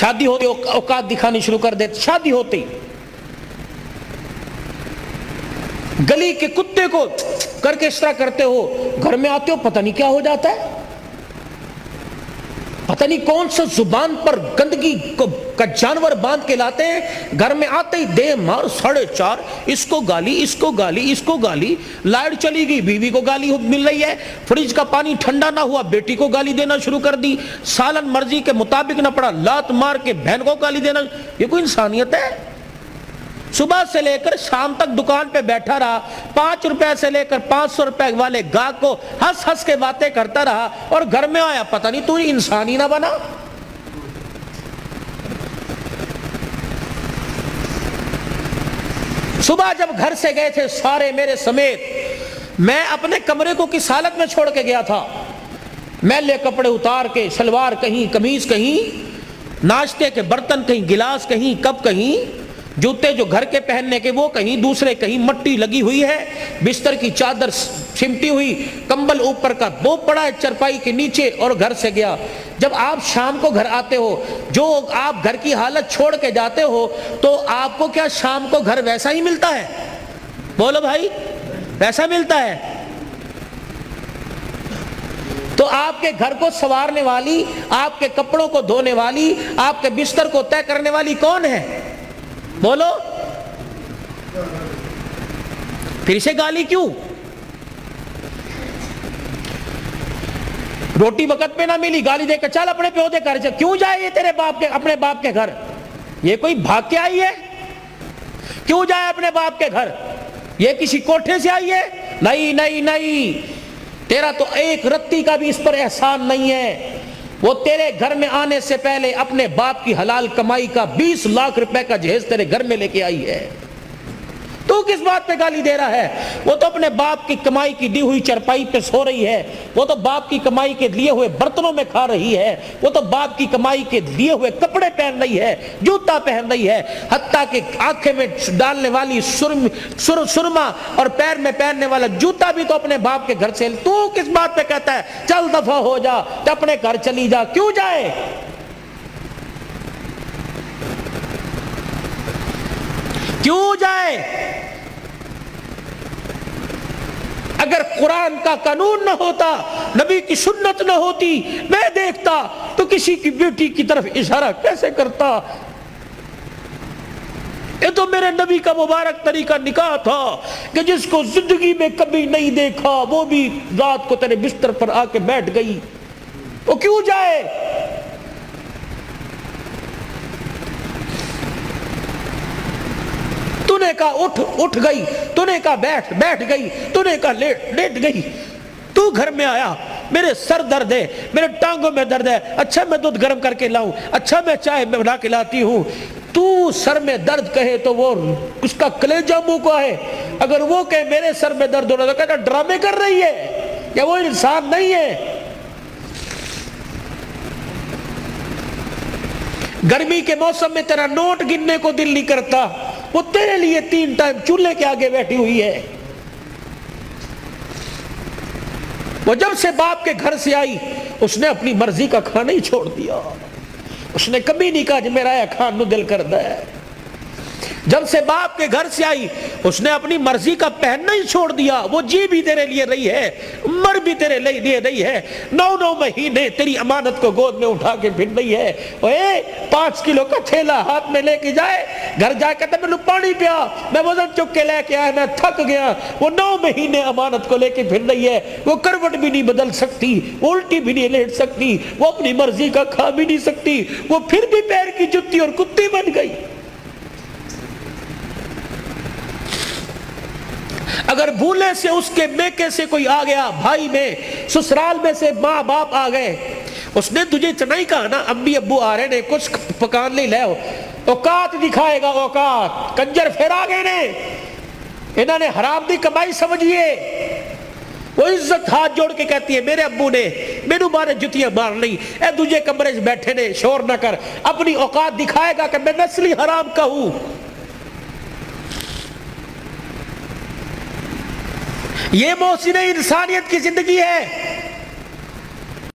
شادی ہوتے اوقات دکھانی شروع کر دیتے، شادی ہوتی گلی کے کتے کو کر کے اس طرح کرتے ہو، گھر میں آتے ہو پتہ نہیں کیا ہو جاتا ہے، پتہ نہیں کون سا زبان پر گندگی کا جانور باندھ کے لاتے ہیں، گھر میں آتے ہی دے مار 4:30، اس کو گالی اس کو گالی اس کو گالی، لائٹ چلی گئی بیوی کو گالی مل رہی ہے، فریج کا پانی ٹھنڈا نہ ہوا بیٹی کو گالی دینا شروع کر دی، سالن مرضی کے مطابق نہ پڑا لات مار کے بہن کو گالی دینا۔ یہ کوئی انسانیت ہے؟ صبح سے لے کر شام تک دکان پہ بیٹھا رہا، 5 روپے سے لے کر 500 روپے والے گاہک کو ہنس ہنس کے باتیں کرتا رہا، اور گھر میں آیا پتہ نہیں تو انسان ہی نہ بنا۔ صبح جب گھر سے گئے تھے سارے میرے سمیت، میں اپنے کمرے کو کس حالت میں چھوڑ کے گیا تھا، میلے کپڑے اتار کے، شلوار کہیں، قمیض کہیں، ناشتے کے برتن کہیں، گلاس کہیں، کپ کہیں، جوتے جو گھر کے پہننے کے وہ کہیں، دوسرے کہیں، مٹی لگی ہوئی ہے، بستر کی چادر سمٹی ہوئی، کمبل اوپر کا وہ پڑا ہے چرپائی کے نیچے، اور گھر سے گیا۔ جب آپ شام کو گھر آتے ہو، جو آپ گھر کی حالت چھوڑ کے جاتے ہو، تو آپ کو کیا شام کو گھر ویسا ہی ملتا ہے؟ بولو بھائی، ویسا ملتا ہے؟ تو آپ کے گھر کو سنوارنے والی، آپ کے کپڑوں کو دھونے والی، آپ کے بستر کو طے کرنے والی کون ہے؟ بولو۔ پھر سے گالی کیوں؟ روٹی وقت پہ نہ ملی، گالی دے کر چل اپنے پیو دے گھر چل۔ کیوں جائے یہ تیرے باپ کے، اپنے باپ کے گھر؟ یہ کوئی بھاگ کے آئی ہے؟ کیوں جائے اپنے باپ کے گھر؟ یہ کسی کوٹھے سے آئی ہے؟ نہیں نہیں نہیں، تیرا تو ایک رتی کا بھی اس پر احسان نہیں ہے۔ وہ تیرے گھر میں آنے سے پہلے اپنے باپ کی حلال کمائی کا 20 لاکھ روپے کا جہیز تیرے گھر میں لے کے آئی ہے، تو کس بات پہ گالی دے رہا ہے؟ وہ تو اپنے باپ کی کمائی کی دی ہوئی چرپائی پہ سو رہی ہے، وہ تو باپ کی کمائی کے لیے ہوئے برتنوں میں کھا رہی ہے، وہ تو باپ کی کمائی کے لیے ہوئے کپڑے پہن رہی ہے، جوتا پہن رہی ہے، حتیٰ کہ آنکھیں میں ڈالنے والی سرما اور پیر میں پہننے والا جوتا بھی تو اپنے باپ کے گھر سے۔ تو کس بات پہ کہتا ہے چل دفع ہو جا، تو اپنے گھر چلی جا؟ کیوں جائے؟ کیوں جائے؟ اگر قرآن کا قانون نہ ہوتا، نبی کی سنت نہ ہوتی، میں دیکھتا تو کسی کی بیٹی کی طرف اشارہ کیسے کرتا؟ یہ تو میرے نبی کا مبارک طریقہ نکاح تھا کہ جس کو زندگی میں کبھی نہیں دیکھا وہ بھی رات کو تیرے بستر پر آ کے بیٹھ گئی، وہ کیوں جائے؟ تو نے کہا اٹھ گئی، تو نے کہا بیٹھ گئی، تو نے کہا لیٹ گئی۔ تو گھر میں آیا، میرے سر درد ہے، میرے ٹانگوں میں درد ہے، اچھا میں دودھ گرم کر کے لاؤں، اچھا میں چائے بنا کے لاتی ہوں۔ تو سر میں درد کہے تو وہ اس کا کلیجہ منہ کو ہے، اگر وہ کہے میرے سر میں درد ہو رہا تو کہتا ڈرامے کر رہی ہے، یا وہ انسان نہیں ہے؟ گرمی کے موسم میں تیرا نوٹ گننے کو دل نہیں کرتا، وہ تیرے لیے 3 ٹائم چولہے کے آگے بیٹھی ہوئی ہے۔ وہ جب سے باپ کے گھر سے آئی اس نے اپنی مرضی کا کھانا ہی چھوڑ دیا، اس نے کبھی نہیں کہا کہ میرا یہ کھان نو دل کردا ہے۔ جب سے باپ کے گھر سے آئی اس نے اپنی مرضی کا پہننا ہی چھوڑ دیا، وہ جی بھی تیرے لیے رہی ہے، مر بھی تیرے لیے رہی ہے، 9 مہینے تیری امانت کو گود میں اٹھا کے پھر رہی ہے۔ 5 کلو کا تھیلا ہاتھ میں لے کے جائے، گھر جا کے میں پانی پیا، میں وزن چک کے لے کے آیا، میں تھک گیا۔ وہ 9 مہینے امانت کو لے کے پھر رہی ہے، وہ کروٹ بھی نہیں بدل سکتی، وہ الٹی بھی نہیں لیٹ سکتی، وہ اپنی مرضی کا کھا بھی نہیں سکتی، وہ پھر بھی پیر کی جتی اور کتی بن گئی۔ اگر بھولے سے اس کے میکے سے کوئی آ گیا، بھائی میں، سسرال میں سے ماں باپ آ گئے، اس نے تجھے چنائی کہا نا امی ابو آ رہے نے کچھ پکان نہیں لے، اوقات دکھائے گا، اوقات کنجر پھر آ گئے نے، انہوں نے حرام دی کمائی سمجھیے۔ وہ عزت ہاتھ جوڑ کے کہتی ہے میرے ابو نے میرے بارے جتیاں مار نہیں، اے تجھے کمرے سے بیٹھے نے، شور نہ کر، اپنی اوقات دکھائے گا کہ میں نسلی حرام کا ہوں۔ یہ محسن انسانیت کی زندگی ہے۔